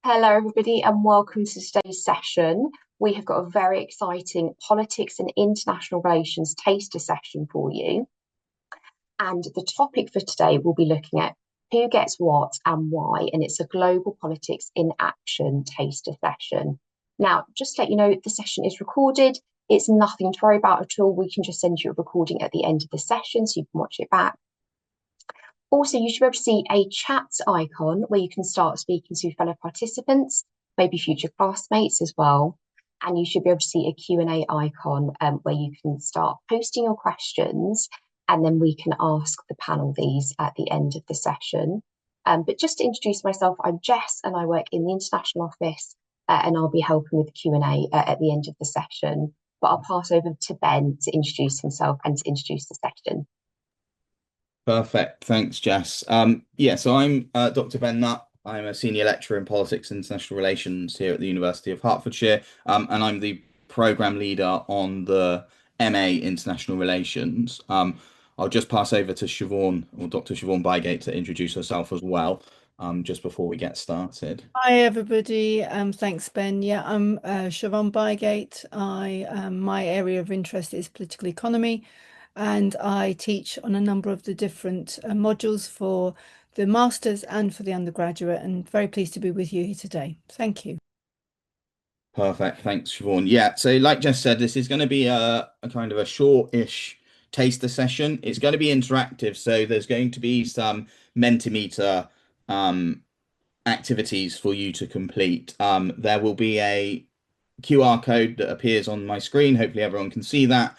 Hello, everybody, and welcome to today's session. We have got a very exciting politics and international relations taster session for you. And the topic for today will be looking at who gets what and why, and it's a global politics in action taster session. Now, just to let you know, the session is recorded. It's nothing to worry about at all. We can just send you a recording at the end of the session so you can watch it back. Also, you should be able to see a chat icon where you can start speaking to fellow participants, maybe future classmates as well. And you should be able to see a Q&A icon where you can start posting your questions, and then we can ask the panel these at the end of the session. But just to introduce myself, I'm Jess and I work in the International Office, and I'll be helping with the Q&A at the end of the session. But I'll pass over to Ben to introduce himself and to introduce the session. Perfect. Thanks, Jess. So I'm Dr. Ben Nutt. I'm a senior lecturer in politics and international relations here at the University of Hertfordshire, and I'm the program leader on the MA International Relations. I'll just pass over to Siobhan or Dr. Siobhan Bygate to introduce herself as well, just before we get started. Hi everybody. Thanks Ben. Yeah, I'm Siobhan Bygate. My area of interest is political economy, and I teach on a number of the different modules for the masters and for the undergraduate. And very pleased to be with you here today. Thank you. Perfect. Thanks, Siobhan. Yeah, so like Jess said, this is going to be a kind of a short-ish taster session. It's going to be interactive, so there's going to be some Mentimeter activities for you to complete. There will be a QR code that appears on my screen. Hopefully everyone can see that,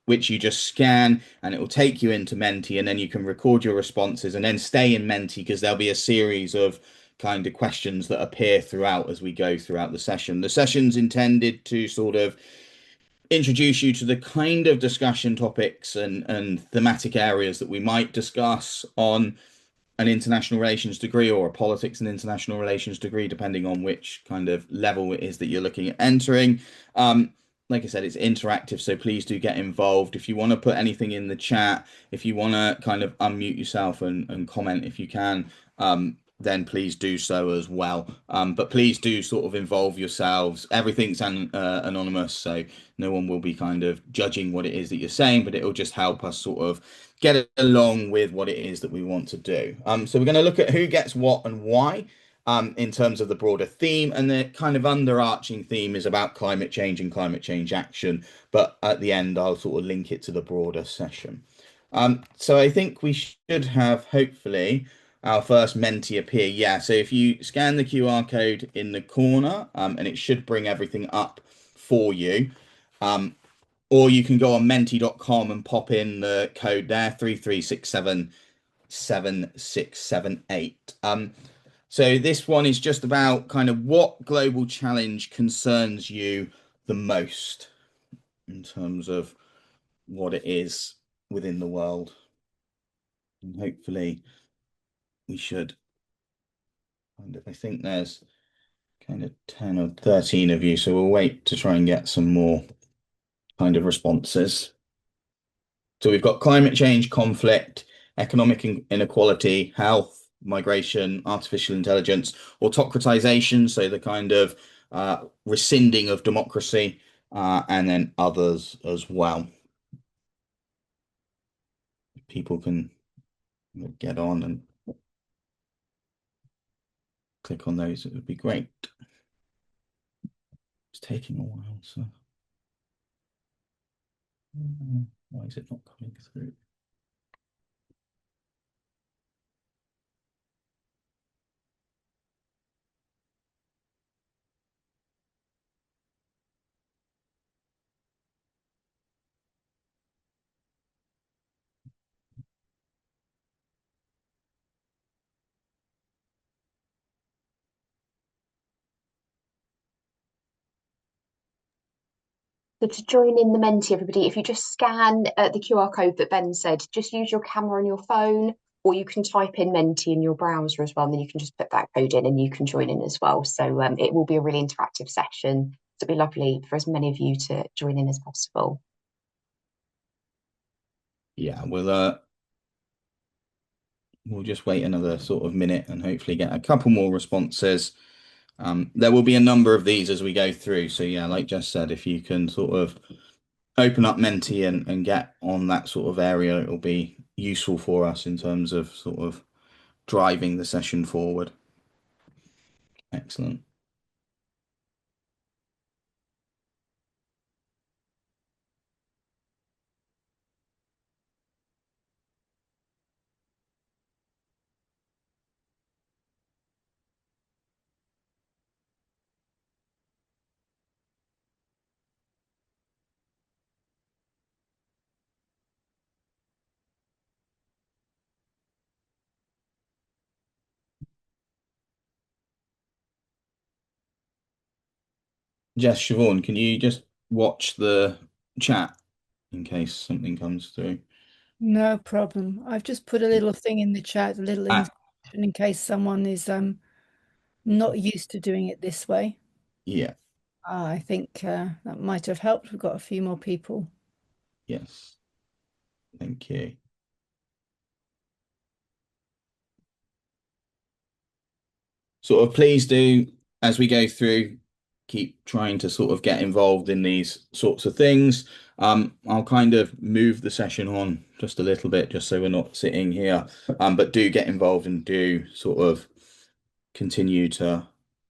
which you just scan and it will take you into Menti, and then you can record your responses and then stay in Menti because there'll be a series of kind of questions that appear throughout as we go throughout the session. The session's intended to sort of introduce you to the kind of discussion topics and thematic areas that we might discuss on an international relations degree or a politics and international relations degree, depending on which kind of level it is that you're looking at entering. Like I said, it's interactive, so please do get involved. If you want to put anything in the chat, if you want to kind of unmute yourself and comment if you can, then please do so as well. But please do sort of involve yourselves. Everything's anonymous, so no one will be kind of judging what it is that you're saying, but it'll just help us sort of get along with what it is that we want to do. So we're going to look at who gets what and why in terms of the broader theme, and the kind of underarching theme is about climate change and climate change action. But at the end, I'll sort of link it to the broader session. So I think we should have, hopefully, our first Menti appear. Yeah, so if you scan the QR code in the corner, and it should bring everything up for you. Or you can go on menti.com and pop in the code there, 33677678. So this one is just about kind of what global challenge concerns you the most in terms of what it is within the world. And hopefully we should I think there's kind of 10 or 13 of you, so we'll wait to try and get some more kind of responses. So we've got climate change, conflict, economic inequality, health, migration, artificial intelligence, autocratization, so the kind of rescinding of democracy, and then others as well. People can get on and click on those, it would be great. It's taking a while, so why is it not coming through? So to join in the Menti, everybody, if you just scan the QR code that Ben said, just use your camera on your phone, or you can type in Menti in your browser as well, and then you can just put that code in and you can join in as well. So it will be a really interactive session. So it'll be lovely for as many of you to join in as possible. Yeah, we'll just wait another sort of minute and hopefully get a couple more responses. There will be a number of these as we go through. So yeah, like Jess said, if you can sort of open up Menti and get on that sort of area, it'll be useful for us in terms of sort of driving the session forward. Excellent. Jess, Siobhan, can you just watch the chat in case something comes through? No problem. I've just put a little thing in the chat, a little Ah, instruction in case someone is not used to doing it this way. yeah, I think that might have helped. We've got a few more people. yes. Thank you. Sort of please do, as we go through, keep trying to sort of get involved in these sorts of things. I'll kind of move the session on just a little bit, just so we're not sitting here. But do get involved and do sort of continue to.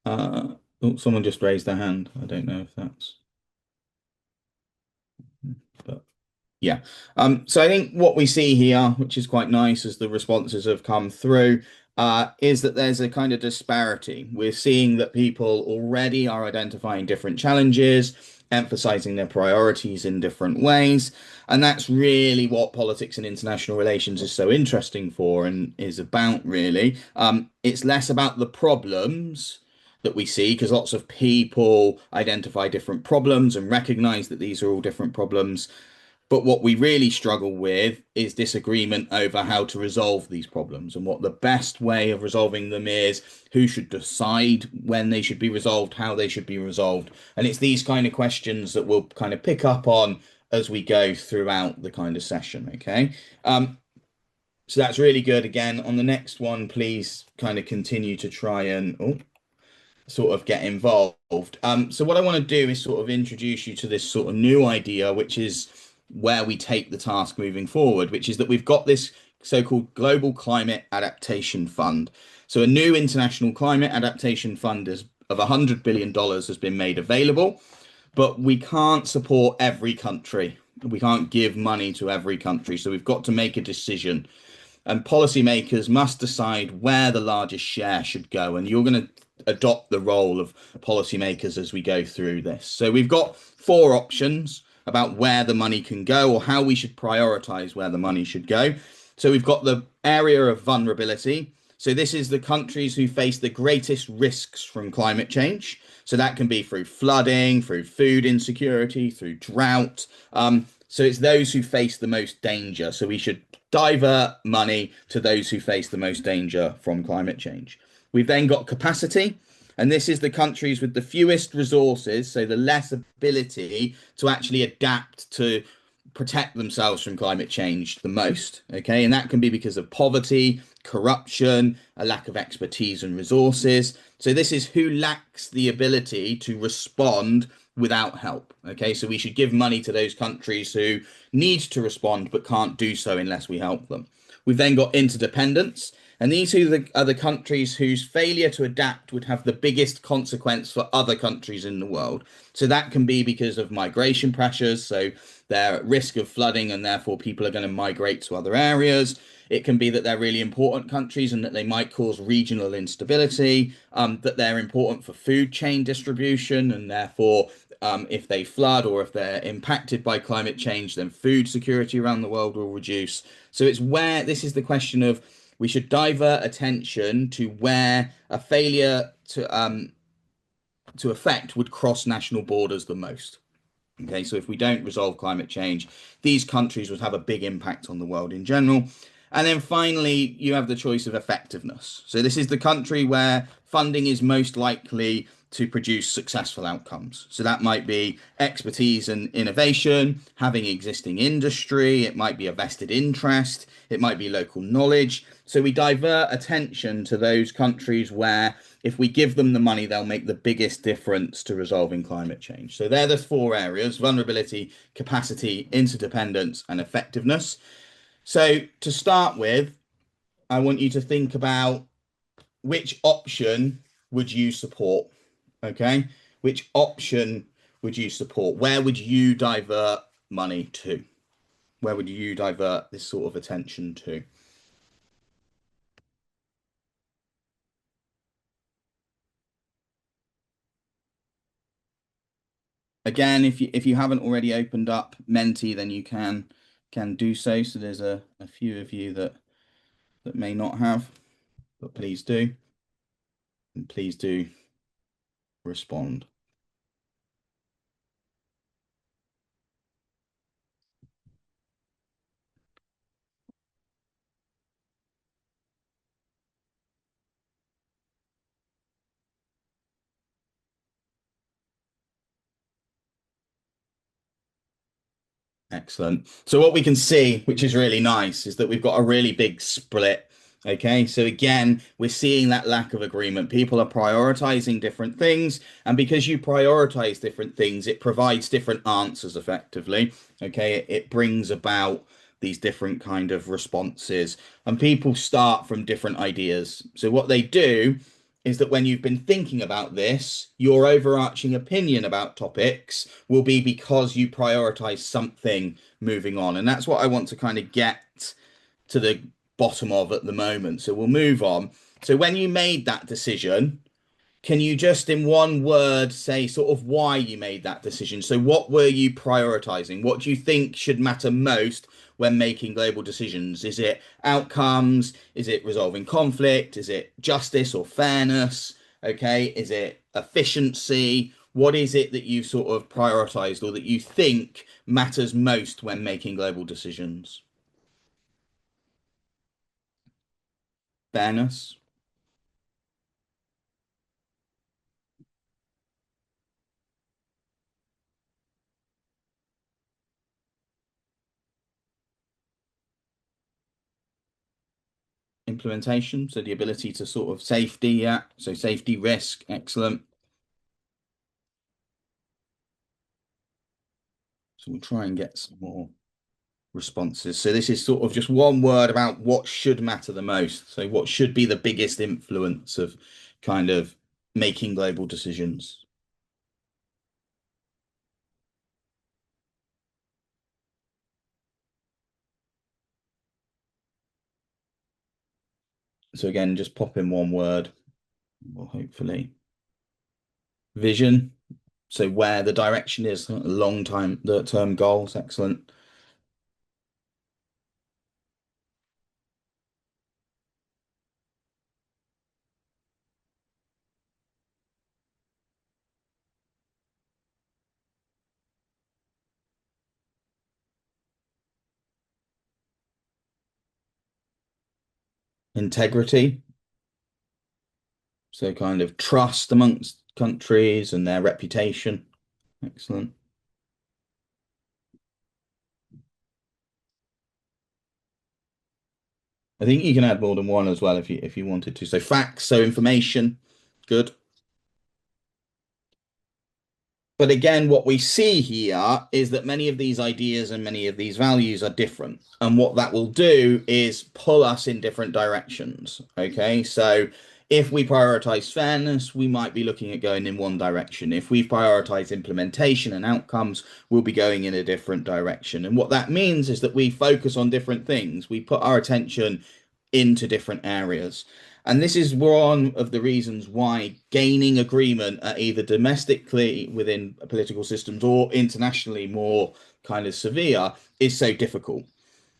Oh, someone just raised their hand. I don't know if that's. But yeah. So I think what we see here, which is quite nice as the responses have come through, is that there's a kind of disparity. We're seeing that people already are identifying different challenges, emphasizing their priorities in different ways. And that's really what politics and international relations is so interesting for and is about, really. It's less about the problems that we see because lots of people identify different problems and recognize that these are all different problems. But what we really struggle with is disagreement over how to resolve these problems and what the best way of resolving them is, who should decide when they should be resolved, how they should be resolved. And it's these kind of questions that we'll kind of pick up on as we go throughout the kind of session. Okay. So that's really good. Again, on the next one, please kind of continue to try and sort of get involved. So what I want to do is sort of introduce you to this sort of new idea, which is where we take the task moving forward, which is that we've got this so-called Global Climate Adaptation Fund. So a new international climate adaptation fund of $100 billion has been made available, but we can't support every country. We can't give money to every country. So we've got to make a decision and policymakers must decide where the largest share should go. And you're going to adopt the role of policymakers as we go through this. So we've got four options about where the money can go or how we should prioritize where the money should go. So we've got the area of vulnerability. So this is the countries who face the greatest risks from climate change. So that can be through flooding, through food insecurity, through drought. So it's those who face the most danger. So we should divert money to those who face the most danger from climate change. We've then got capacity, and this is the countries with the fewest resources, so the less ability to actually adapt to protect themselves from climate change the most. Okay, and that can be because of poverty, corruption, a lack of expertise and resources. So this is who lacks the ability to respond without help. Okay, so we should give money to those countries who need to respond but can't do so unless we help them. We've then got interdependence, and these are the countries whose failure to adapt would have the biggest consequence for other countries in the world. So that can be because of migration pressures, so they're at risk of flooding and therefore people are going to migrate to other areas. It can be that they're really important countries and that they might cause regional instability, that they're important for food chain distribution and therefore if they flood or if they're impacted by climate change, then food security around the world will reduce. So it's where this is the question of we should divert attention to where a failure to affect would cross national borders the most. Okay, so if we don't resolve climate change, these countries would have a big impact on the world in general. And then finally, you have the choice of effectiveness. So this is the country where funding is most likely to produce successful outcomes. So that might be expertise and innovation, having existing industry, it might be a vested interest, it might be local knowledge. So we divert attention to those countries where if we give them the money, they'll make the biggest difference to resolving climate change. So they're the 4 areas: vulnerability, capacity, interdependence, and effectiveness. So to start with, I want you to think about which option would you support? Okay, which option would you support? Where would you divert money to? Where would you divert this sort of attention to? Again, if you haven't already opened up Menti, then you can do so. So there's a few of you that may not have, but please do, and please do respond. Excellent. So what we can see, which is really nice, is that we've got a really big split. Okay, so again, we're seeing that lack of agreement. People are prioritizing different things, and because you prioritize different things, it provides different answers effectively. Okay, it brings about these different kind of responses, and people start from different ideas. So what they do is that when you've been thinking about this, your overarching opinion about topics will be because you prioritize something moving on. And that's what I want to kind of get to the bottom of at the moment. So we'll move on. So when you made that decision, can you just in one word say sort of why you made that decision? So what were you prioritizing? What do you think should matter most when making global decisions? Is it outcomes? Is it resolving conflict? Is it justice or fairness? Okay, is it efficiency? What is it that you sort of prioritized or that you think matters most when making global decisions? Fairness. Implementation, so the ability to sort of safety, yeah, so safety, risk, excellent. So we'll try and get some more responses. So this is sort of just one word about what should matter the most. So what should be the biggest influence of kind of making global decisions? So again, just pop in one word. Well, hopefully. Vision. So where the direction is, long time, the term goals, excellent. Integrity. So kind of trust amongst countries and their reputation. Excellent. I think you can add more than one as well if you wanted to. So facts, so information, good. But again, what we see here is that many of these ideas and many of these values are different. And what that will do is pull us in different directions. Okay, so if we prioritize fairness, we might be looking at going in one direction. If we prioritize implementation and outcomes, we'll be going in a different direction. And what that means is that we focus on different things. We put our attention into different areas. And this is one of the reasons why gaining agreement at either domestically within political systems or internationally more kind of severe is so difficult,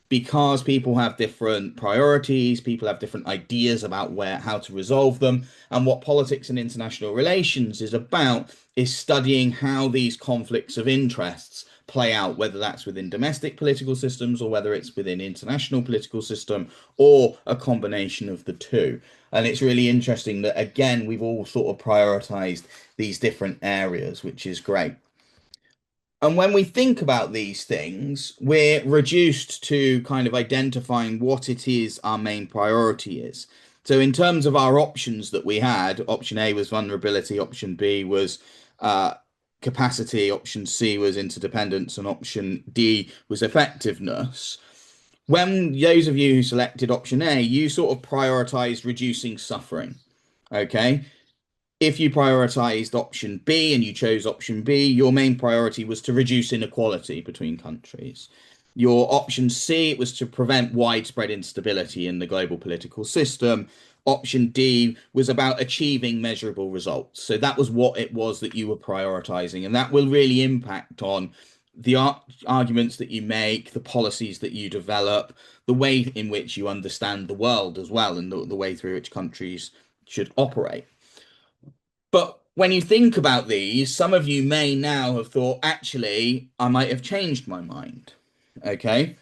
because people have different priorities, people have different ideas about how to resolve them. And what politics and international relations is about is studying how these conflicts of interests play out, whether that's within domestic political systems or whether it's within international political system or a combination of the two. And it's really interesting that, again, we've all sort of prioritized these different areas, which is great. And when we think about these things, we're reduced to kind of identifying what it is our main priority is. So in terms of our options that we had, option A was vulnerability, option B was capacity, option C was interdependence, and option D was effectiveness. When those of you who selected option A, you sort of prioritized reducing suffering. Okay. If you prioritized option B and you chose option B, your main priority was to reduce inequality between countries. Your option C, it was to prevent widespread instability in the global political system. Option D was about achieving measurable results. So that was what it was that you were prioritizing. And that will really impact on the arguments that you make, the policies that you develop, the way in which you understand the world as well, and the way through which countries should operate. But when you think about these, some of you may now have thought, actually, I might have changed my mind. Okay.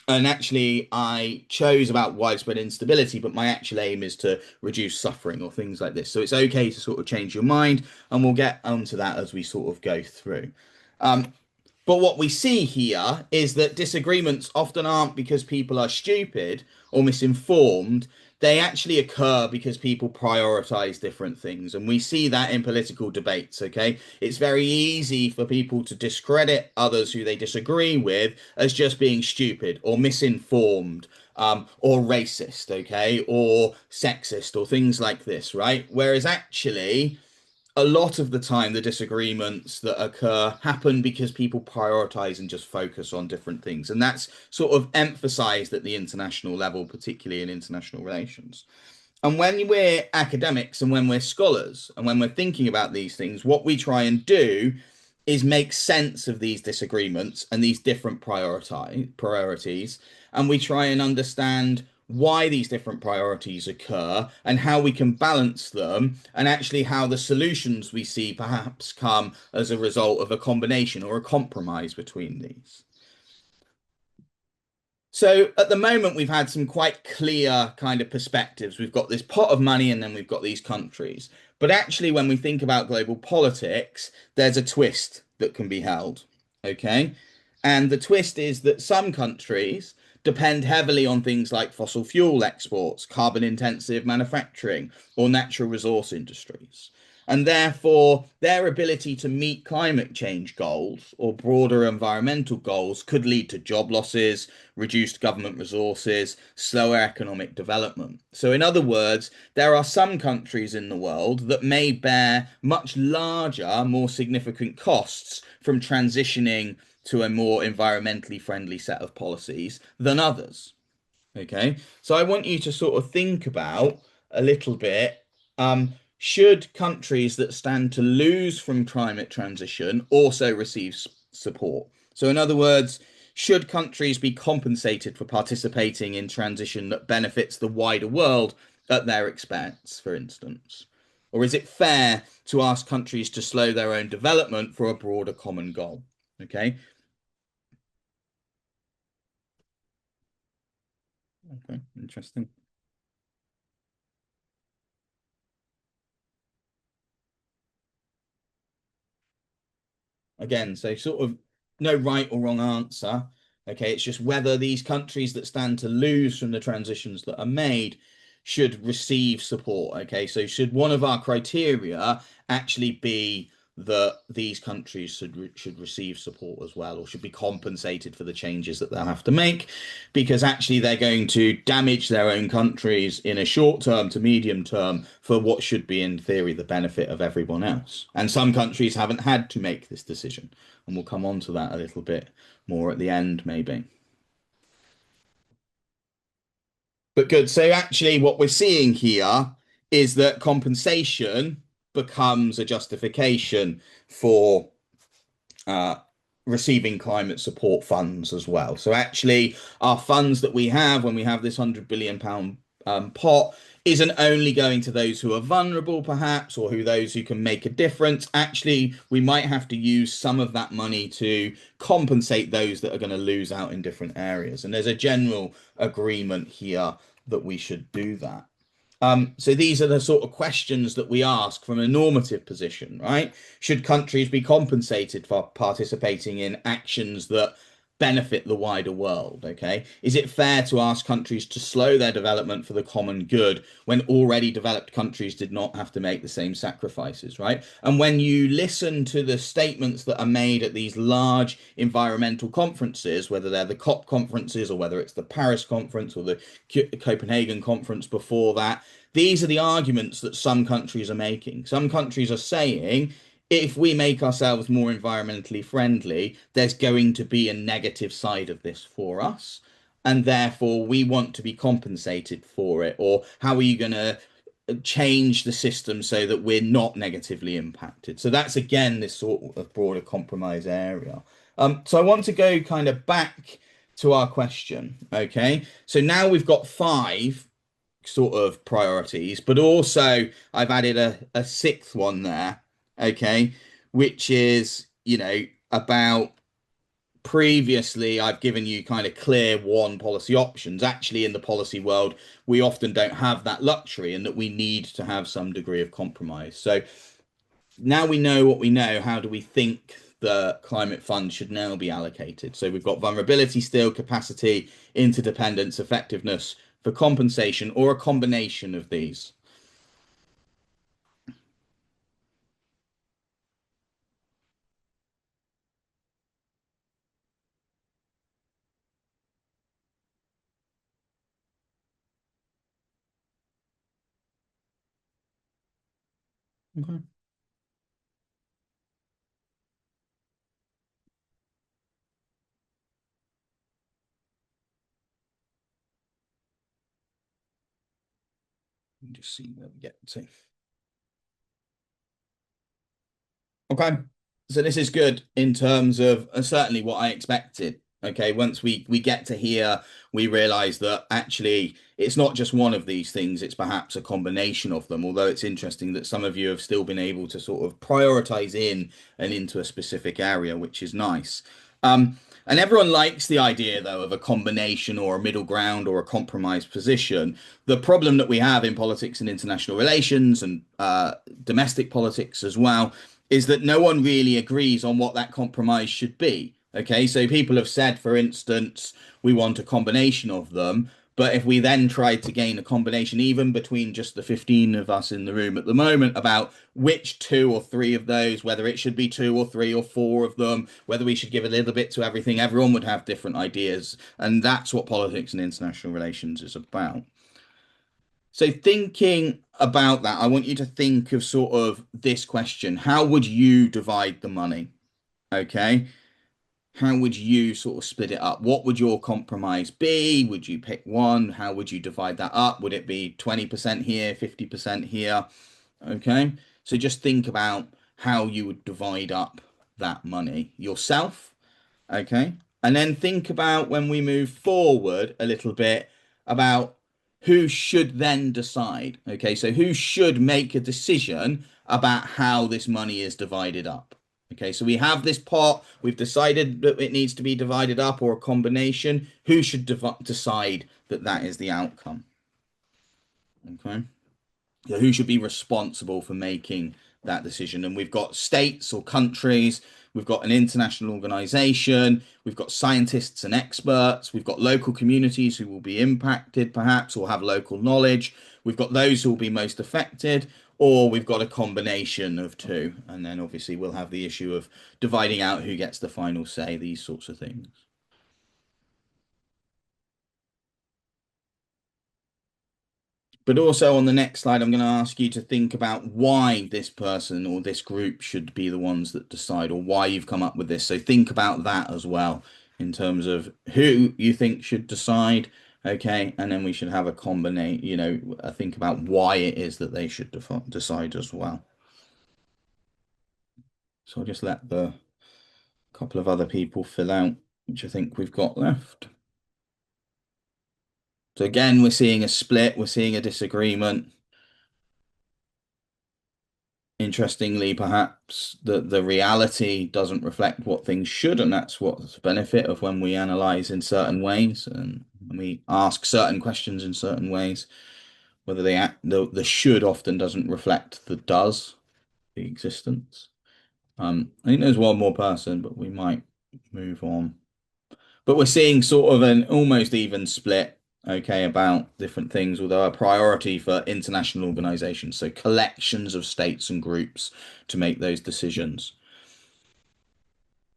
And actually, I chose about widespread instability, but my actual aim is to reduce suffering or things like this. So it's okay to sort of change your mind, and we'll get onto that as we sort of go through. But what we see here is that disagreements often aren't because people are stupid or misinformed. They actually occur because people prioritize different things. And we see that in political debates, okay? It's very easy for people to discredit others who they disagree with as just being stupid or misinformed, or racist, okay? Or sexist or things like this, right? Whereas actually, a lot of the time the disagreements that occur happen because people prioritize and just focus on different things, and that's sort of emphasized at the international level, particularly in international relations. And when we're academics and when we're scholars and when we're thinking about these things, what we try and do is make sense of these disagreements and these different priorities, and we try and understand why these different priorities occur and how we can balance them, and actually how the solutions we see perhaps come as a result of a combination or a compromise between these. So at the moment, we've had some quite clear kind of perspectives. We've got this pot of money and then we've got these countries. But actually, when we think about global politics, there's a twist that can be held. Okay. And the twist is that some countries depend heavily on things like fossil fuel exports, carbon intensive manufacturing, or natural resource industries. And therefore, their ability to meet climate change goals or broader environmental goals could lead to job losses, reduced government resources, slower economic development. So, in other words, there are some countries in the world that may bear much larger, more significant costs from transitioning to a more environmentally friendly set of policies than others. Okay, so I want you to sort of think about a little bit. Should countries that stand to lose from climate transition also receive support? So, in other words, should countries be compensated for participating in transition that benefits the wider world at their expense, for instance? Or is it fair to ask countries to slow their own development for a broader common goal? Okay. Okay, interesting. Again, so sort of no right or wrong answer. Okay, it's just whether these countries that stand to lose from the transitions that are made should receive support. Okay, so should one of our criteria actually be that these countries should receive support as well, or should be compensated for the changes that they'll have to make, because actually they're going to damage their own countries in a short term to medium term for what should be in theory the benefit of everyone else. And some countries haven't had to make this decision, and we'll come on to that a little bit more at the end maybe. But good. So actually what we're seeing here is that compensation becomes a justification for receiving climate support funds as well. So actually our funds that we have when we have this £100 billion pot isn't only going to those who are vulnerable perhaps, or those who can make a difference. Actually, we might have to use some of that money to compensate those that are going to lose out in different areas. And there's a general agreement here that we should do that. So these are the sort of questions that we ask from a normative position, right? Should countries be compensated for participating in actions that benefit the wider world? Okay. Is it fair to ask countries to slow their development for the common good when already developed countries did not have to make the same sacrifices, right? And when you listen to the statements that are made at these large environmental conferences, whether they're the COP conferences or whether it's the Paris conference or the Copenhagen conference before that, these are the arguments that some countries are making. Some countries are saying, if we make ourselves more environmentally friendly, there's going to be a negative side of this for us. And therefore, we want to be compensated for it. Or how are you going to change the system so that we're not negatively impacted? So that's, again, this sort of broader compromise area. So I want to go kind of back to our question. Okay. So now we've got five sort of priorities, but also I've added a sixth one there, okay, which is, about previously I've given you kind of clear one policy options. Actually, in the policy world, we often don't have that luxury and that we need to have some degree of compromise. So now we know what we know, how do we think the climate fund should now be allocated? So we've got vulnerability still, capacity, interdependence, effectiveness for compensation, or a combination of these. Okay. Just see where we get to. Okay. So this is good in terms of certainly what I expected. Okay. Once we get to here, we realize that actually it's not just one of these things, it's perhaps a combination of them. Although it's interesting that some of you have still been able to sort of prioritize in and into a specific area, which is nice. And everyone likes the idea, though, of a combination or a middle ground or a compromise position. The problem that we have in politics and international relations and domestic politics as well is that no one really agrees on what that compromise should be. Okay, so people have said, for instance, we want a combination of them. But if we then tried to gain a combination, even between just the 15 of us in the room at the moment, about which two or three of those, whether it should be two or three or four of them, whether we should give a little bit to everything, everyone would have different ideas. And that's what politics and international relations is about. So thinking about that, I want you to think of sort of this question. How would you divide the money? Okay. How would you sort of split it up? What would your compromise be? Would you pick one? How would you divide that up? Would it be 20% here, 50% here? Okay. So just think about how you would divide up that money yourself. Okay. And then think about when we move forward a little bit about who should then decide. Okay. So who should make a decision about how this money is divided up? Okay. So we have this pot. We've decided that it needs to be divided up or a combination. Who should decide that that is the outcome? Okay. So who should be responsible for making that decision? And we've got states or countries, we've got an international organization, we've got scientists and experts, we've got local communities who will be impacted perhaps or have local knowledge, we've got those who will be most affected, or we've got a combination of two. And then obviously we'll have the issue of dividing out who gets the final say, these sorts of things. But also on the next slide, I'm going to ask you to think about why this person or this group should be the ones that decide, or why you've come up with this. So think about that as well in terms of who you think should decide. Okay. And then we should have a combination, think about why it is that they should decide as well. So I'll just let the couple of other people fill out, which I think we've got left. So again, we're seeing a split, we're seeing a disagreement. Interestingly, perhaps the reality doesn't reflect what things should, and that's what's the benefit of when we analyze in certain ways and we ask certain questions in certain ways. whether the should often doesn't reflect the does, the existence. I think there's one more person, but we might move on. But we're seeing sort of an almost even split, okay, about different things, although a priority for international organizations, so collections of states and groups to make those decisions.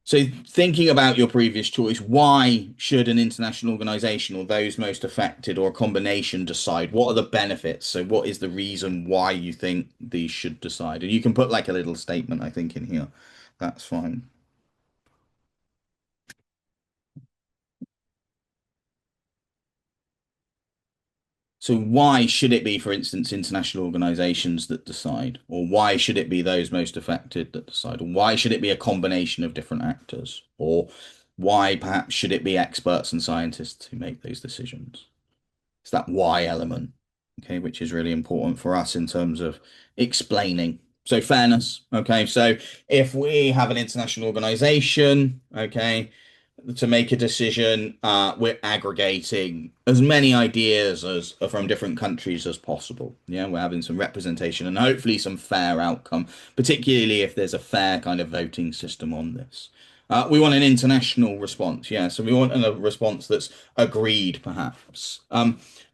So thinking about your previous choice, why should an international organization or those most affected or a combination decide? What are the benefits? So what is the reason why you think these should decide? And you can put like a little statement, I think, in here. That's fine. So why should it be, for instance, international organizations that decide? Or why should it be those most affected that decide? Or why should it be a combination of different actors? Or why perhaps should it be experts and scientists who make those decisions? It's that why element, okay, which is really important for us in terms of explaining. So fairness, okay. So if we have an international organization, okay, to make a decision, we're aggregating as many ideas as from different countries as possible. Yeah, we're having some representation and hopefully some fair outcome, particularly if there's a fair kind of voting system on this. We want an international response, yeah. So we want a response that's agreed, perhaps.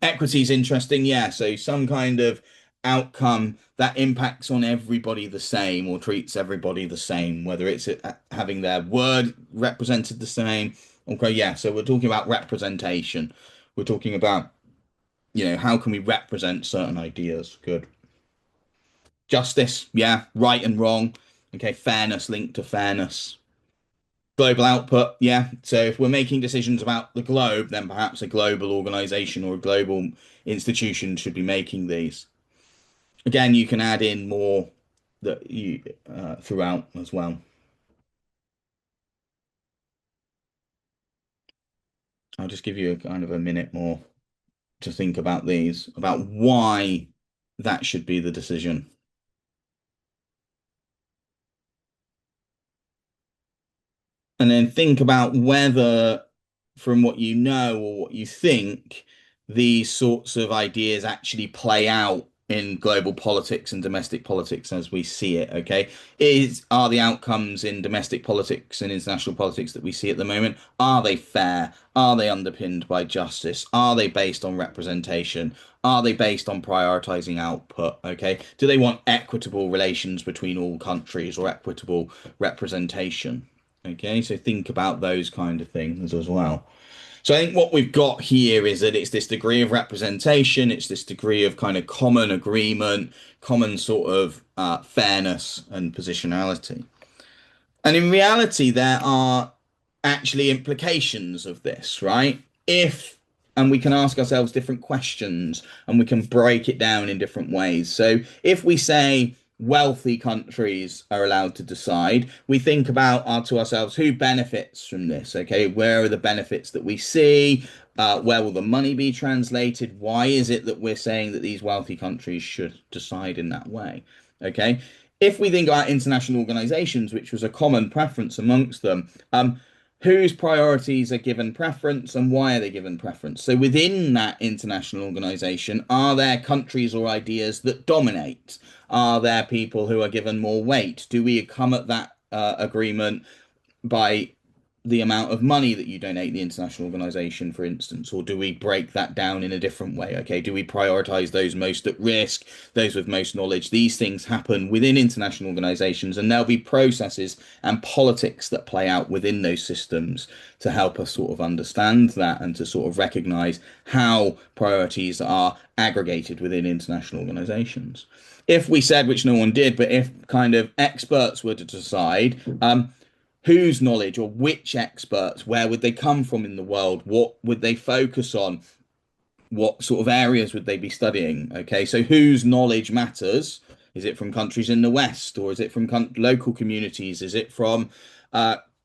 Equity is interesting, yeah. So some kind of outcome that impacts on everybody the same or treats everybody the same, whether it's having their word represented the same. Okay, yeah. So we're talking about representation. We're talking about, how can we represent certain ideas? Good. Justice, yeah. Right and wrong. Okay, fairness linked to fairness. Global output, yeah. So if we're making decisions about the globe, then perhaps a global organization or a global institution should be making these. Again, you can add in more that you throughout as well. I'll just give you a kind of a minute more to think about these, about why that should be the decision. And then think about whether, from what you know or what you think, these sorts of ideas actually play out in global politics and domestic politics as we see it. Okay, are the outcomes in domestic politics and international politics that we see at the moment, are they fair? Are they underpinned by justice? Are they based on representation? Are they based on prioritizing output? Okay, do they want equitable relations between all countries or equitable representation? Okay, so think about those kind of things as well. So I think what we've got here is that it's this degree of representation, it's this degree of kind of common agreement, common sort of fairness and positionality. And in reality, there are actually implications of this, right? And we can ask ourselves different questions and we can break it down in different ways. So if we say wealthy countries are allowed to decide, we think about to ourselves, who benefits from this? Okay, where are the benefits that we see? Where will the money be translated? Why is it that we're saying that these wealthy countries should decide in that way? Okay, if we think about international organizations, which was a common preference amongst them, whose priorities are given preference and why are they given preference? So within that international organization, are there countries or ideas that dominate? Are there people who are given more weight? Do we come at that agreement by the amount of money that you donate the international organization, for instance, or do we break that down in a different way? Okay, do we prioritize those most at risk, those with most knowledge? These things happen within international organizations, and there'll be processes and politics that play out within those systems to help us sort of understand that and to sort of recognize how priorities are aggregated within international organizations. If we said, which no one did, but if kind of experts were to decide, whose knowledge or which experts, where would they come from in the world? What would they focus on? What sort of areas would they be studying? Okay, so whose knowledge matters? Is it from countries in the West, or is it from local communities? Is it from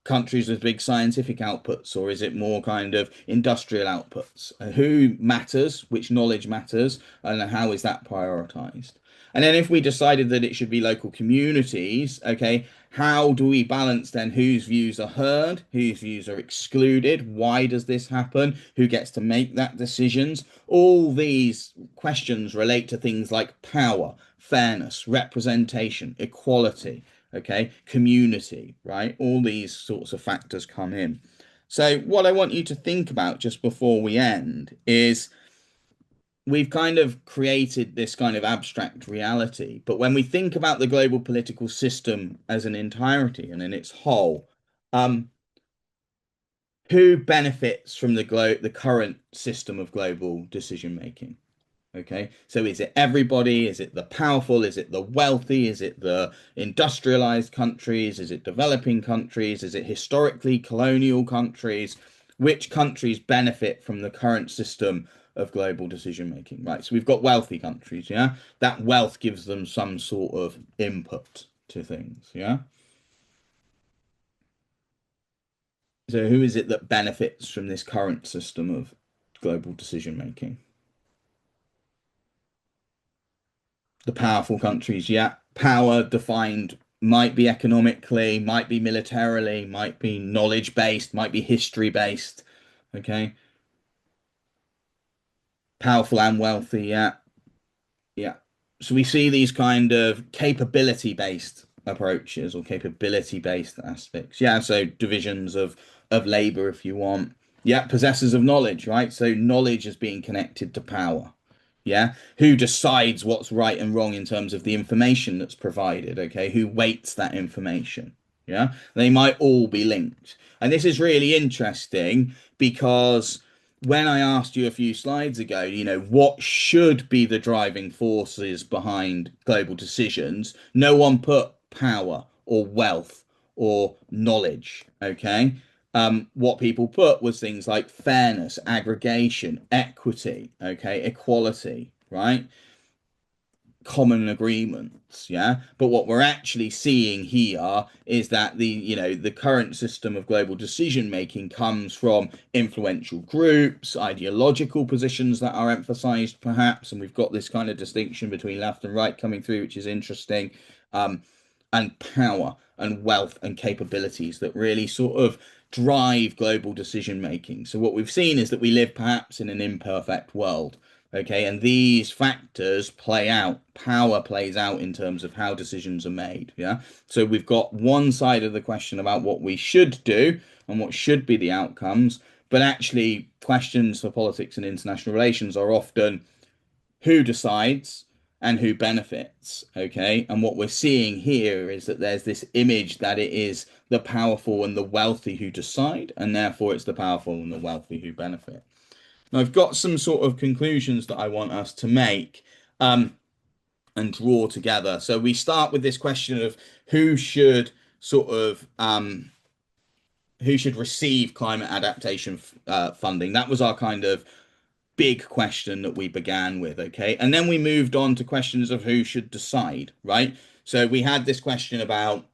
countries with big scientific outputs, or is it more kind of industrial outputs? Who matters? Which knowledge matters? And how is that prioritized? And then if we decided that it should be local communities, okay, how do we balance then whose views are heard, whose views are excluded? Why does this happen? Who gets to make that decisions? All these questions relate to things like power, fairness, representation, equality, okay, community, right? All these sorts of factors come in. So what I want you to think about just before we end is we've kind of created this kind of abstract reality. But when we think about the global political system as an entirety and in its whole, who benefits from the current system of global decision making? Okay, so is it everybody? Is it the powerful? Is it the wealthy? Is it the industrialized countries? Is it developing countries? Is it historically colonial countries? Which countries benefit from the current system of global decision making? Right, so we've got wealthy countries, yeah? That wealth gives them some sort of input to things, yeah? So who is it that benefits from this current system of global decision making? The powerful countries, yeah. Power defined might be economically, might be militarily, might be knowledge based, might be history based. Okay. Powerful and wealthy, yeah. Yeah. So we see these kind of capability based approaches or capability based aspects. Yeah. So divisions of labor, if you want. Yeah. Possessors of knowledge, right? So knowledge is being connected to power. Yeah. Who decides what's right and wrong in terms of the information that's provided? Okay. Who weights that information? Yeah. They might all be linked. And this is really interesting because when I asked you a few slides ago, what should be the driving forces behind global decisions, no one put power or wealth or knowledge. Okay. What people put was things like fairness, aggregation, equity, okay, equality, right? Common agreements, yeah. But what we're actually seeing here is that the current system of global decision making comes from influential groups, ideological positions that are emphasized perhaps, and we've got this kind of distinction between left and right coming through, which is interesting, and power and wealth and capabilities that really sort of drive global decision making. So what we've seen is that we live perhaps in an imperfect world. Okay, and these factors play out. Power plays out in terms of how decisions are made. Yeah. So we've got one side of the question about what we should do and what should be the outcomes, but actually questions for politics and international relations are often who decides and who benefits. Okay. And what we're seeing here is that there's this image that it is the powerful and the wealthy who decide, and therefore it's the powerful and the wealthy who benefit. Now, I've got some sort of conclusions that I want us to make and draw together. So we start with this question of who should sort of who should receive climate adaptation funding. That was our kind of big question that we began with, okay? And then we moved on to questions of who should decide, right? So we had this question about,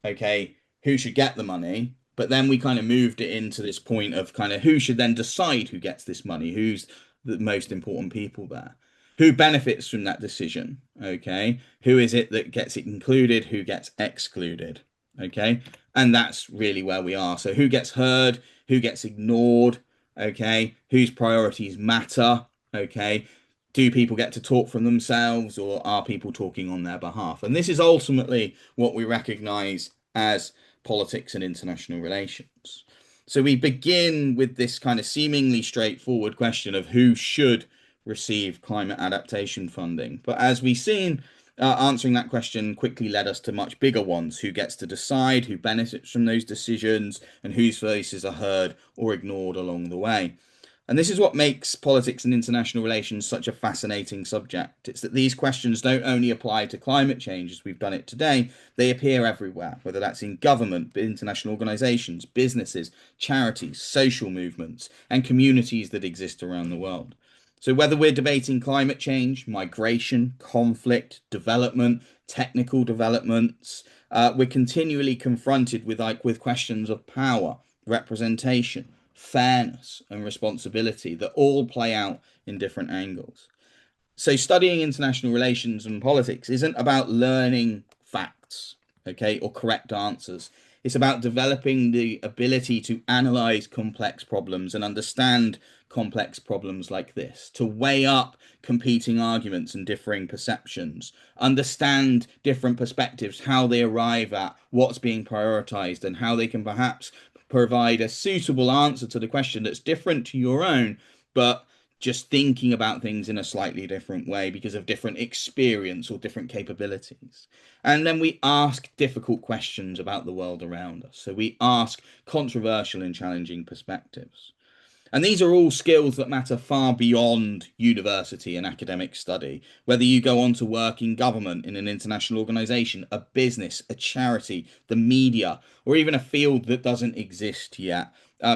okay, who should get the money? But then we kind of moved it into this point of kind of who should then decide who gets this money? Who's the most important people there? Who benefits from that decision? Okay. Who is it that gets it included? Who gets excluded? Okay. And that's really where we are. So who gets heard? Who gets ignored? Okay. Whose priorities matter? Okay. Do people get to talk from themselves, or are people talking on their behalf? And this is ultimately what we recognize as politics and international relations. So we begin with this kind of seemingly straightforward question of who should receive climate adaptation funding. But as we've seen, answering that question quickly led us to much bigger ones. Who gets to decide, who benefits from those decisions, and whose voices are heard or ignored along the way. And this is what makes politics and international relations such a fascinating subject. It's that these questions don't only apply to climate change as we've done it today, they appear everywhere, whether that's in government, international organizations, businesses, charities, social movements, and communities that exist around the world. So whether we're debating climate change, migration, conflict, development, technical developments, we're continually confronted with questions of power, representation, fairness, and responsibility that all play out in different angles. So studying international relations and politics isn't about learning facts, okay, or correct answers. It's about developing the ability to analyze complex problems and understand complex problems like this, to weigh up competing arguments and differing perceptions, understand different perspectives, how they arrive at what's being prioritized, and how they can perhaps provide a suitable answer to the question that's different to your own, but just thinking about things in a slightly different way because of different experience or different capabilities. And then we ask difficult questions about the world around us. So we ask controversial and challenging perspectives. And these are all skills that matter far beyond university and academic study. Whether you go on to work in government, in an international organization, a business, a charity, the media, or even a field that doesn't exist yet.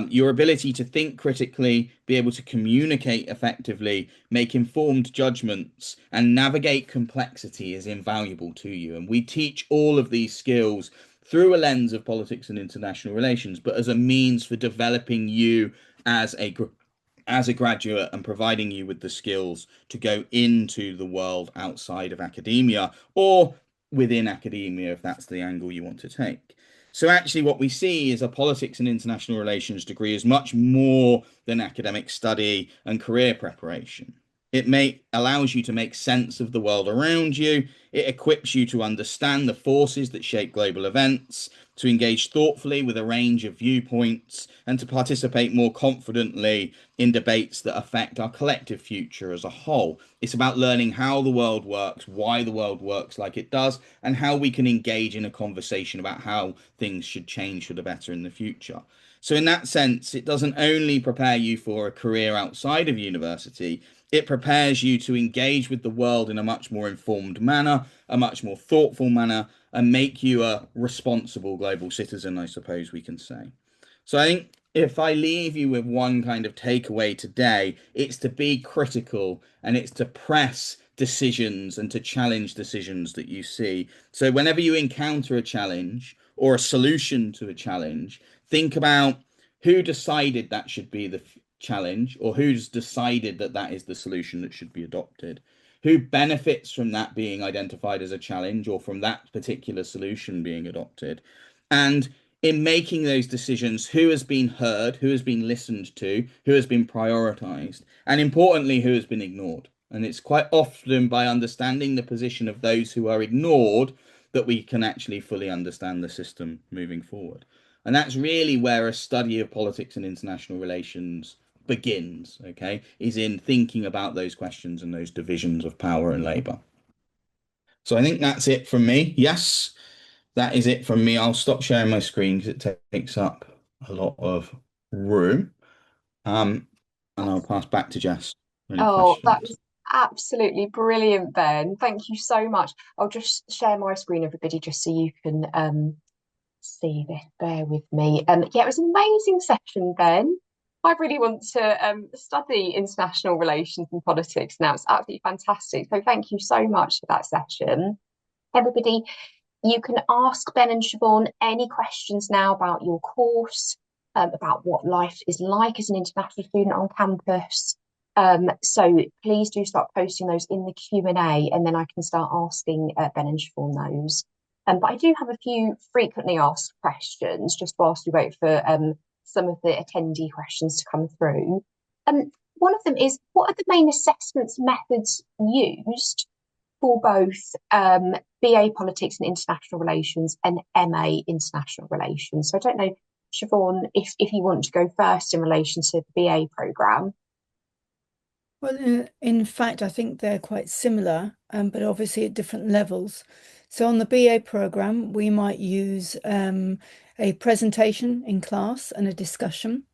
Your ability to think critically, be able to communicate effectively, make informed judgments, and navigate complexity is invaluable to you. And we teach all of these skills through a lens of politics and international relations, but as a means for developing you as a graduate and providing you with the skills to go into the world outside of academia or within academia, if that's the angle you want to take. So actually what we see is a politics and international relations degree is much more than academic study and career preparation. It allows you to make sense of the world around you. It equips you to understand the forces that shape global events, to engage thoughtfully with a range of viewpoints, and to participate more confidently in debates that affect our collective future as a whole. It's about learning how the world works, why the world works like it does, and how we can engage in a conversation about how things should change for the better in the future. So in that sense, it doesn't only prepare you for a career outside of university, it prepares you to engage with the world in a much more informed manner, a much more thoughtful manner, and make you a responsible global citizen, I suppose we can say. So I think if I leave you with one kind of takeaway today, it's to be critical and it's to press decisions and to challenge decisions that you see. So whenever you encounter a challenge or a solution to a challenge, think about who decided that should be the challenge, or who's decided that that is the solution that should be adopted, who benefits from that being identified as a challenge or from that particular solution being adopted. And in making those decisions, who has been heard, who has been listened to, who has been prioritized, and importantly, who has been ignored. And it's quite often by understanding the position of those who are ignored that we can actually fully understand the system moving forward. And that's really where a study of politics and international relations begins, okay, is in thinking about those questions and those divisions of power and labor. So I think that's it from me. Yes, that is it from me. I'll stop sharing my screen because it takes up a lot of room. And I'll pass back to Jess. Any Oh, that questions? was absolutely brilliant, Ben. Thank you so much. I'll just share my screen, everybody, just so you can see this. Bear with me. Yeah, it was an amazing session, Ben. I really want to study international relations and politics now. It's absolutely fantastic. So thank you so much for that session. Everybody, you can ask Ben and Siobhan any questions now about your course, about what life is like as an international student on campus. So please do start posting those in the Q&A, and then I can start asking Ben and Siobhan those. But I do have a few frequently asked questions just whilst we wait for some of the attendee questions to come through. One of them is, what are the main assessments methods used for both BA Politics and International Relations and MA International Relations? So I don't know, Siobhan, if you want to go first in relation to the BA programme. Well, in fact, I think they're quite similar, but obviously at different levels. So on the BA program, we might use a presentation in class and a discussion,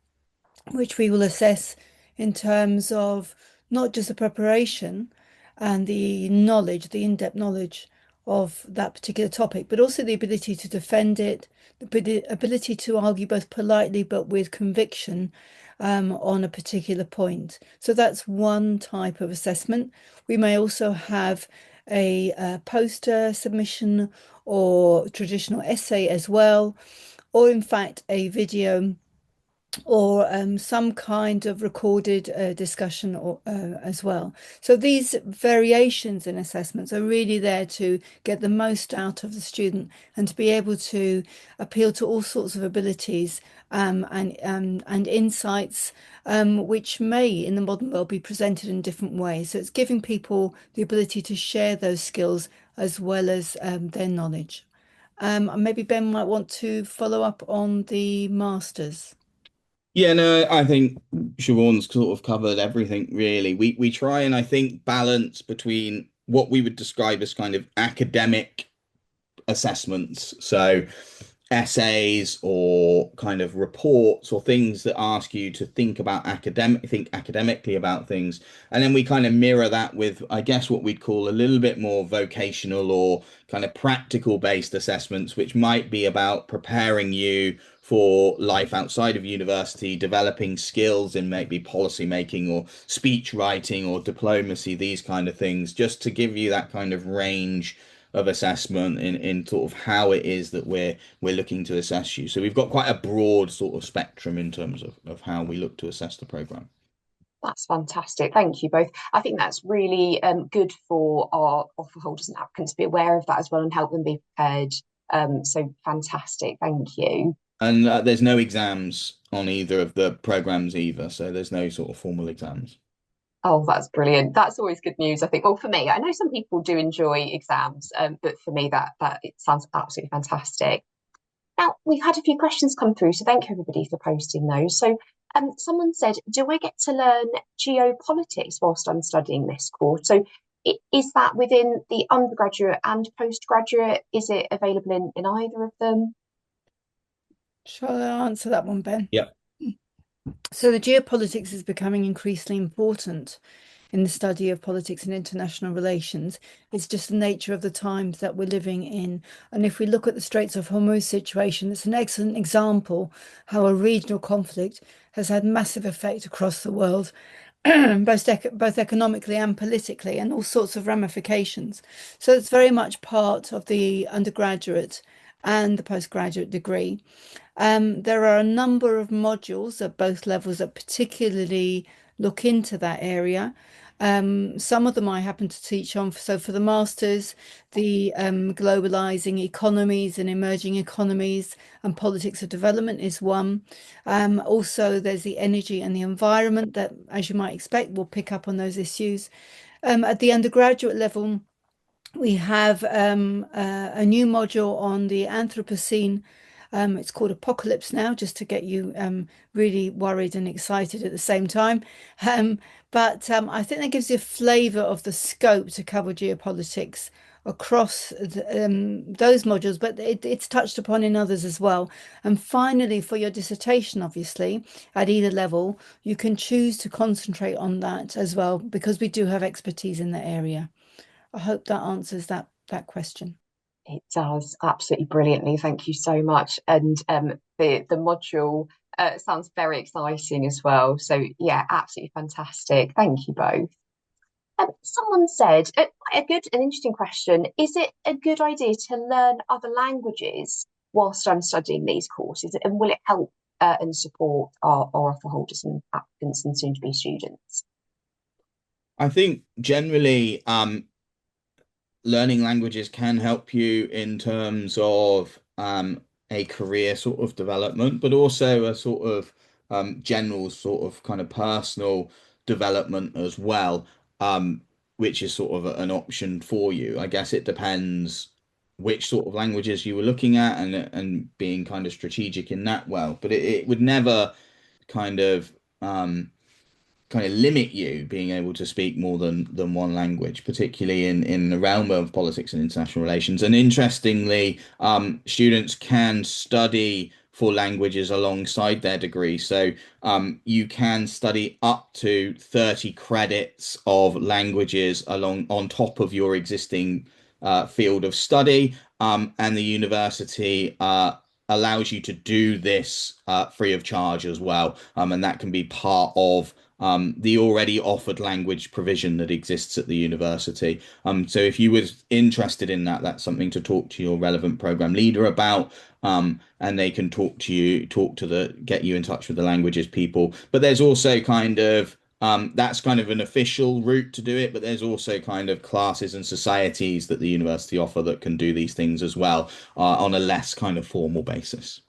which we will assess in terms of not just the preparation and the knowledge, the in-depth knowledge of that particular topic, but also the ability to defend it, the ability to argue both politely but with conviction on a particular point. So that's one type of assessment. We may also have a poster submission or traditional essay as well, or in fact a video or some kind of recorded discussion or, as well. So these variations in assessments are really there to get the most out of the student and to be able to appeal to all sorts of abilities and insights which may in the modern world be presented in different ways. So it's giving people the ability to share those skills as well as their knowledge. Maybe Ben might want to follow up on the masters. Yeah, no, I think Siobhan's sort of covered everything really. We try and I think balance between what we would describe as kind of academic assessments. So essays or kind of reports or things that ask you to think academically about things. And then we kind of mirror that with, I guess, what we'd call a little bit more vocational or kind of practical based assessments, which might be about preparing you for life outside of university, developing skills in maybe policy making or speech writing or diplomacy, these kind of things, just to give you that kind of range of assessment in sort of how it is that we're looking to assess you. So we've got quite a broad sort of spectrum in terms of how we look to assess the program. That's fantastic. Thank you both. I think that's really good for our offer holders and applicants to be aware of that as well and help them be prepared. So fantastic. Thank you. And there's no exams on either of the programs either, so there's no sort of formal exams. Oh, that's brilliant. That's always good news, I think. Well, for me, I know some people do enjoy exams, but for me, that it sounds absolutely fantastic. Now, we've had a few questions come through, so thank you everybody for posting those. So, someone said, do I get to learn geopolitics whilst I'm studying this course? So, is that within the undergraduate and postgraduate? Is it available in either of them? Shall I answer that one, Ben? Yeah. So the geopolitics is becoming increasingly important in the study of politics and international relations. It's just the nature of the times that we're living in. And if we look at the Straits of Hormuz situation, it's an excellent example how a regional conflict has had massive effect across the world, both economically and politically, and all sorts of ramifications. So it's very much part of the undergraduate and the postgraduate degree. There are a number of modules at both levels that particularly look into that area. Some of them I happen to teach on. So for the masters, the globalizing economies and emerging economies and politics of development is one. Also, there's the energy and the environment that, as you might expect, will pick up on those issues. At the undergraduate level, we have a new module on the Anthropocene. It's called Apocalypse now, just to get you really worried and excited at the same time. But I think that gives you a flavour of the scope to cover geopolitics across those modules, but it's touched upon in others as well. And finally, for your dissertation, obviously, at either level, you can choose to concentrate on that as well, because we do have expertise in that area. I hope that answers that question. It does absolutely brilliantly. Thank you so much. And the module sounds very exciting as well. So yeah, absolutely fantastic. Thank you both. Someone said, quite a good and interesting question. Is it a good idea to learn other languages whilst I'm studying these courses? And will it help and support our offer holders and applicants and soon to be students? I think generally learning languages can help you in terms of a career sort of development, but also a sort of general sort of kind of personal development as well, which is sort of an option for you. I guess it depends which sort of languages you were looking at and being kind of strategic in that well, but it would never kind of limit you being able to speak more than one language, particularly in the realm of politics and international relations. And interestingly, students can study for languages alongside their degree. So you can study up to 30 credits of languages along on top of your existing field of study. And the university allows you to do this free of charge as well. And that can be part of the already offered language provision that exists at the university. So if you was interested in that, that's something to talk to your relevant program leader about. And they can talk to you, get you in touch with the languages people. But there's also kind of that's kind of an official route to do it, but there's also kind of classes and societies that the university offer that can do these things as well, on a less kind of formal basis.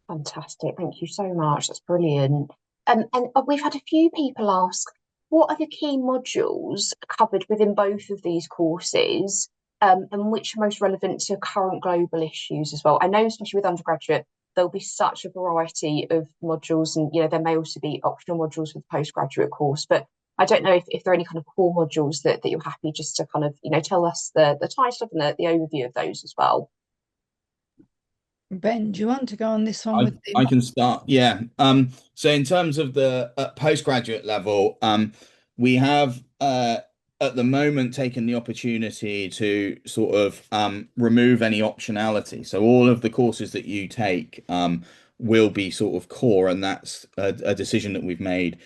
Fantastic. Thank you so much. That's brilliant. And we've had a few people ask, what are the key modules covered within both of these courses, and which are most relevant to current global issues as well? I know, especially with undergraduate, there'll be such a variety of modules, and there may also be optional modules with the postgraduate course. But I don't know if there are any kind of core modules that you're happy just to kind of tell us the title and the overview of those as well. Ben, do you want to go on this one with I the... can start. Yeah. So in terms of the postgraduate level, we have at the moment taken the opportunity to sort of remove any optionality. So all of the courses that you take will be sort of core, and that's a decision that we've made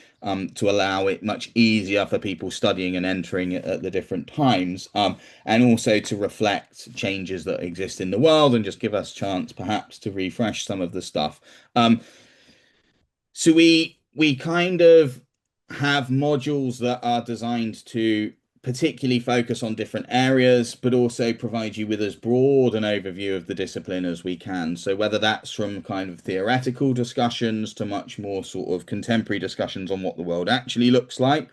to allow it much easier for people studying and entering it at the different times, and also to reflect changes that exist in the world and just give us chance perhaps to refresh some of the stuff. So we kind of have modules that are designed to particularly focus on different areas, but also provide you with as broad an overview of the discipline as we can. So whether that's from kind of theoretical discussions to much more sort of contemporary discussions on what the world actually looks like.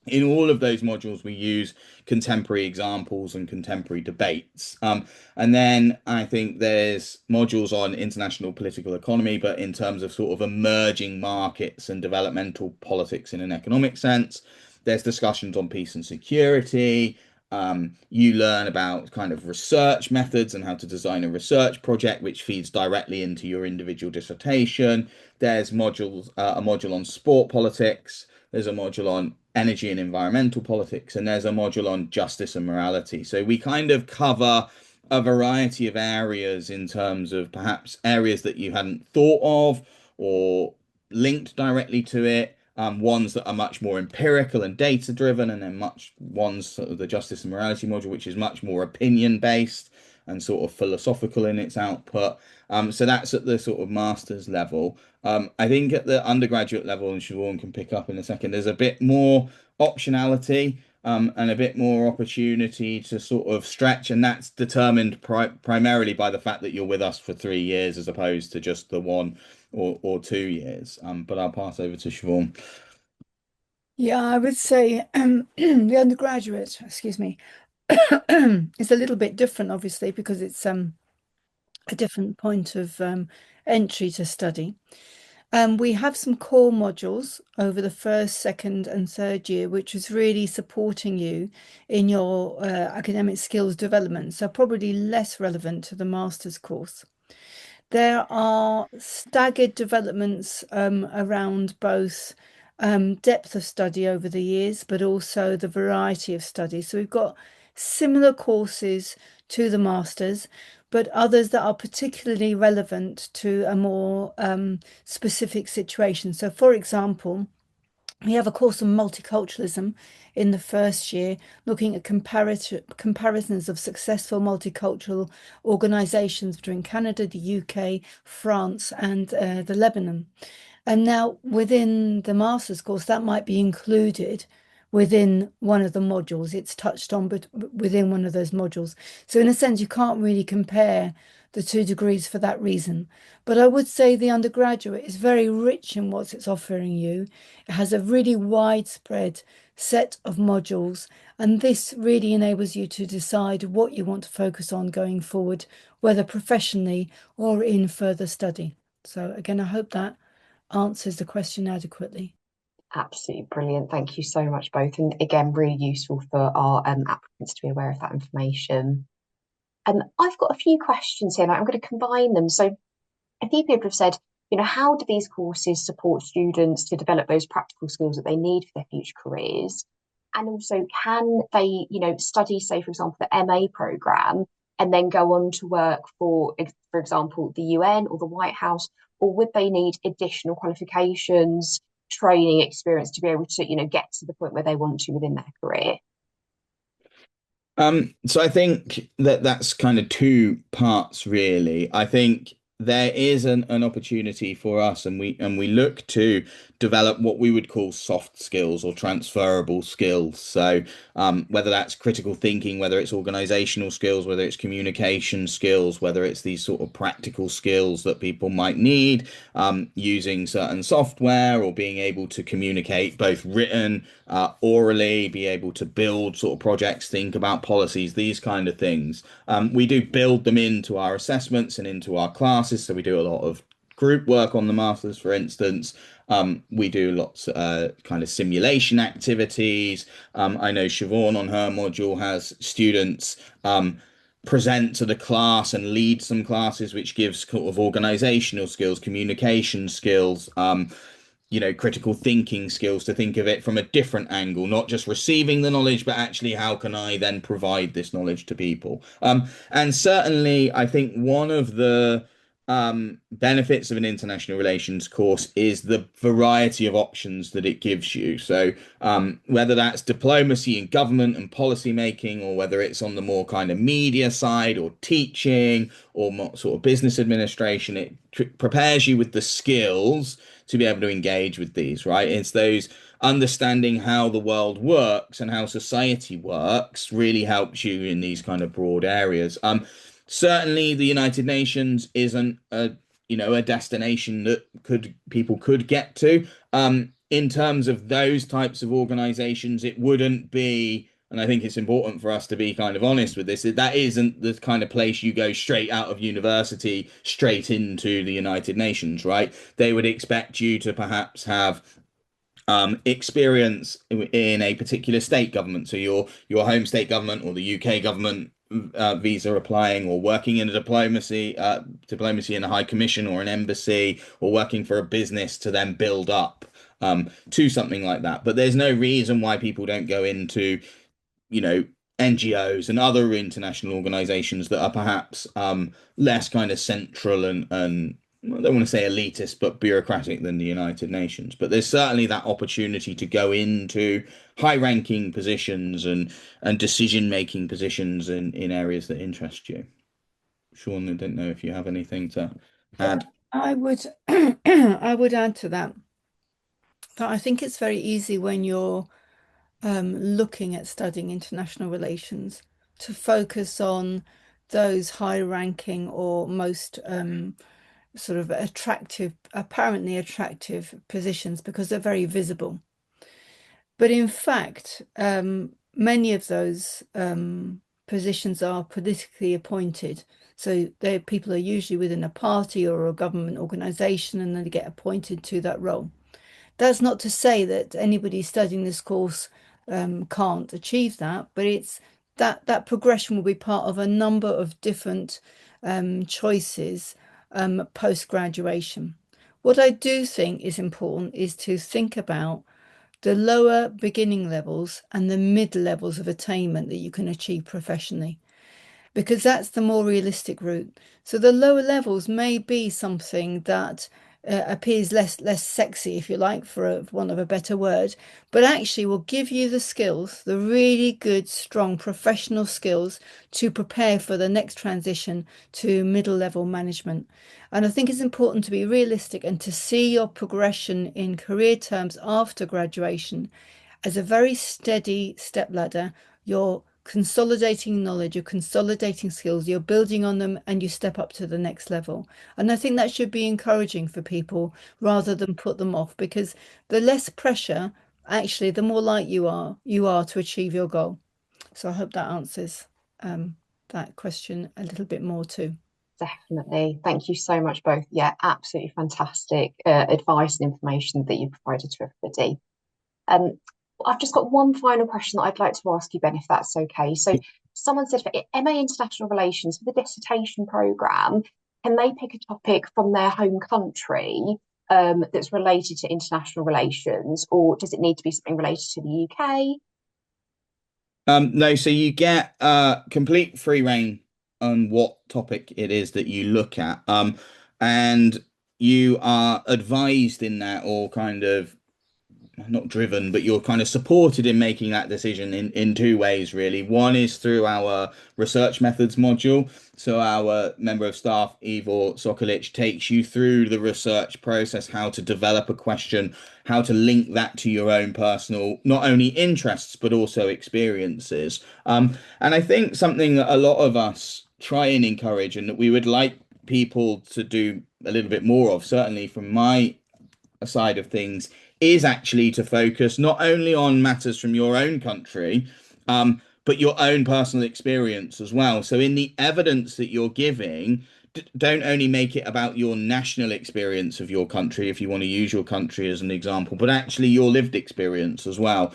In all of those modules, we use contemporary examples and contemporary debates. And then I think there's modules on international political economy, but in terms of sort of emerging markets and developmental politics in an economic sense. There's discussions on peace and security. You learn about kind of research methods and how to design a research project, which feeds directly into your individual dissertation. There's a module on sport politics. There's a module on energy and environmental politics, and there's a module on justice and morality. So we kind of cover a variety of areas in terms of perhaps areas that you hadn't thought of or linked directly to it. Ones that are much more empirical and data driven, and then sort of the justice and morality module, which is much more opinion based and sort of philosophical in its output. So that's at the sort of master's level. I think at the undergraduate level, and Siobhan can pick up in a second, there's a bit more optionality, and a bit more opportunity to sort of stretch, and that's determined primarily by the fact that you're with us for 3 years as opposed to just the 1 or 2 years. But I'll pass over to Siobhan. Yeah, I would say the undergraduate, excuse me, is a little bit different, obviously, because it's a different point of entry to study. We have some core modules over the first, second, and third year, which is really supporting you in your academic skills development, so probably less relevant to the master's course. There are staggered developments around both depth of study over the years, but also the variety of study. So we've got similar courses to the masters, but others that are particularly relevant to a more specific situation. So, for example, we have a course on multiculturalism in the first year, looking at comparisons of successful multicultural organisations between Canada, the UK, France, and the Lebanon. And now within the master's course, that might be included within one of the modules. It's touched on, but within one of those modules. So in a sense, you can't really compare the 2 degrees for that reason. But I would say the undergraduate is very rich in what it's offering you. It has a really widespread set of modules, and this really enables you to decide what you want to focus on going forward, whether professionally or in further study. So again, I hope that answers the question adequately. Absolutely brilliant. Thank you so much, both. And again, really useful for our applicants to be aware of that information. I've got a few questions here, and I'm going to combine them. So a few people have said, how do these courses support students to develop those practical skills that they need for their future careers? And also, can they, study, say, for example, the MA programme and then go on to work for example, the UN or the White House, or would they need additional qualifications training experience to be able to, get to the point where they want to within their career? So I think that's kind of two parts, really. I think there is an opportunity for us, and we look to develop what we would call soft skills or transferable skills. So whether that's critical thinking, whether it's organizational skills, whether it's communication skills, whether it's these sort of practical skills that people might need, using certain software or being able to communicate both written, orally, be able to build sort of projects, think about policies, these kind of things. We do build them into our assessments and into our classes. So we do a lot of group work on the masters, for instance. We do lots kind of simulation activities. I know Siobhan on her module has students present to the class and lead some classes, which gives sort of organizational skills, communication skills, critical thinking skills, to think of it from a different angle, not just receiving the knowledge, but actually how can I then provide this knowledge to people? And certainly, I think one of the benefits of an international relations course is the variety of options that it gives you. So whether that's diplomacy and government and policy making, or whether it's on the more kind of media side or teaching or more sort of business administration, it prepares you with the skills to be able to engage with these, right? It's those understanding how the world works and how society works really helps you in these kind of broad areas. Certainly the United Nations isn't a destination that people could get to. In terms of those types of organizations, it wouldn't be, and I think it's important for us to be kind of honest with this, that isn't the kind of place you go straight out of university straight into the United Nations, right? They would expect you to perhaps have experience in a particular state government, so your home state government or the UK government, visa applying, or working in a diplomacy in a high commission or an embassy, or working for a business to then build up to something like that. But there's no reason why people don't go into NGOs and other international organizations that are perhaps less kind of central and I don't want to say elitist, but bureaucratic than the United Nations. But there's certainly that opportunity to go into high-ranking positions and decision-making positions in areas that interest you. Sean, I don't know if you have anything to add. I would I would add to that. But I think it's very easy when you're looking at studying international relations to focus on those high-ranking or most sort of apparently attractive positions because they're very visible. But in fact, many of those positions are politically appointed. So people are usually within a party or a government organization, and they get appointed to that role. That's not to say that anybody studying this course can't achieve that, but it's that progression will be part of a number of different choices post-graduation. What I do think is important is to think about the lower beginning levels and the mid levels of attainment that you can achieve professionally, because that's the more realistic route. So the lower levels may be something that appears less sexy, if you like, for want of a better word, but actually will give you the skills, the really good, strong professional skills to prepare for the next transition to middle level management. And I think it's important to be realistic and to see your progression in career terms after graduation as a very steady stepladder. You're consolidating knowledge, you're consolidating skills, you're building on them, and you step up to the next level. And I think that should be encouraging for people rather than put them off, because the less pressure, actually, the more likely you are to achieve your goal. So I hope that answers that question a little bit more too. Definitely. Thank you so much, both. Yeah, absolutely fantastic advice and information that you provided to everybody. I've just got one final question that I'd like to ask you, Ben, if that's okay. So someone said for MA International Relations, for the dissertation programme, can they pick a topic from their home country that's related to international relations, or does it need to be something related to the UK? No, so you get complete free reign on what topic it is that you look at. And you are advised in that, or kind of not driven, but you're kind of supported in making that decision in two ways, really. One is through our research methods module. So our member of staff, Ivor Sokolic, takes you through the research process, how to develop a question, how to link that to your own personal, not only interests, but also experiences. And I think something that a lot of us try and encourage, and that we would like people to do a little bit more of, certainly from my side of things, is actually to focus not only on matters from your own country, but your own personal experience as well. So in the evidence that you're giving, don't only make it about your national experience of your country, if you want to use your country as an example, but actually your lived experience as well.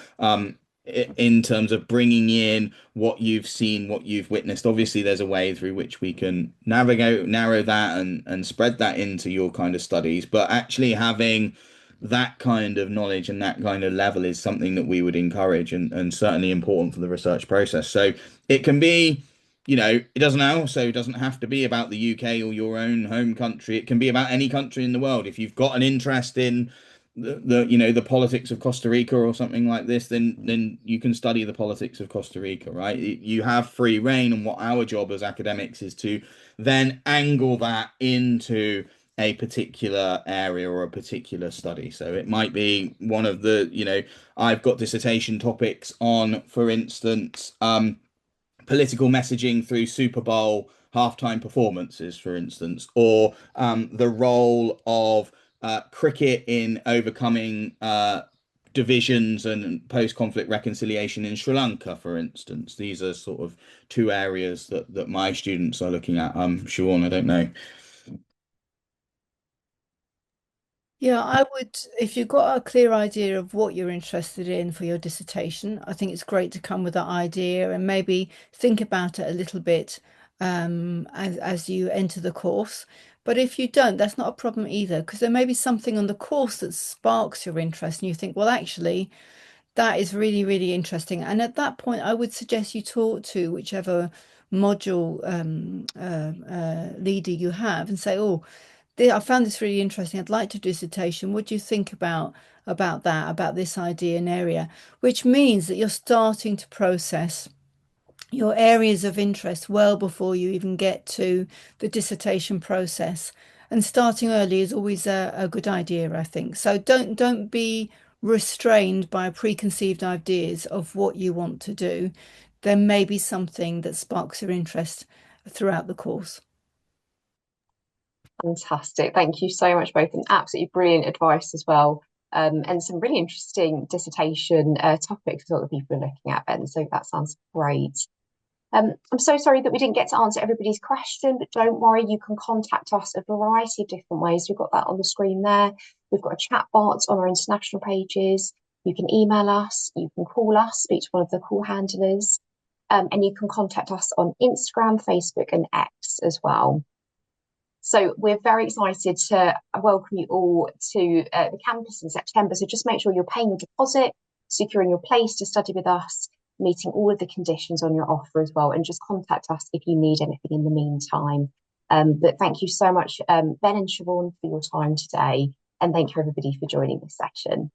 In terms of bringing in what you've seen, what you've witnessed. Obviously, there's a way through which we can narrow that and spread that into your kind of studies, but actually having that kind of knowledge and that kind of level is something that we would encourage, and certainly important for the research process. So it can be, it doesn't have to be about the UK or your own home country. It can be about any country in the world. If you've got an interest in the politics of Costa Rica or something like this, then you can study the politics of Costa Rica, right? You have free reign, and what our job as academics is to then angle that into a particular area or a particular study. So it might be one of the, I've got dissertation topics on, for instance, political messaging through Super Bowl halftime performances, for instance, or the role of cricket in overcoming divisions and post-conflict reconciliation in Sri Lanka, for instance. These are sort of two areas that my students are looking at. Siobhan, I don't know. Yeah, I would, if you've got a clear idea of what you're interested in for your dissertation, I think it's great to come with that idea and maybe think about it a little bit as you enter the course. But if you don't, that's not a problem either, because there may be something on the course that sparks your interest and you think, well, actually, that is really, really interesting. And at that point, I would suggest you talk to whichever module leader you have and say, oh, I found this really interesting. I'd like to do a dissertation. What do you think about that, about this idea and area? Which means that you're starting to process your areas of interest well before you even get to the dissertation process. And starting early is always a good idea, I think. So don't be restrained by preconceived ideas of what you want to do. There may be something that sparks your interest throughout the course. Fantastic. Thank you so much, both, and absolutely brilliant advice as well. And some really interesting dissertation topics that the people are looking at, Ben. So that sounds great. I'm so sorry that we didn't get to answer everybody's question, but don't worry, you can contact us a variety of different ways. We've got that on the screen there. We've got a chat bot on our international pages. You can email us, you can call us, speak to one of the call handlers, and you can contact us on Instagram, Facebook, and X as well. So we're very excited to welcome you all to the campus in September. So just make sure you're paying your deposit, securing your place to study with us, meeting all of the conditions on your offer as well, and just contact us if you need anything in the meantime. But thank you so much, Ben and Siobhan, for your time today, and thank you everybody for joining this session.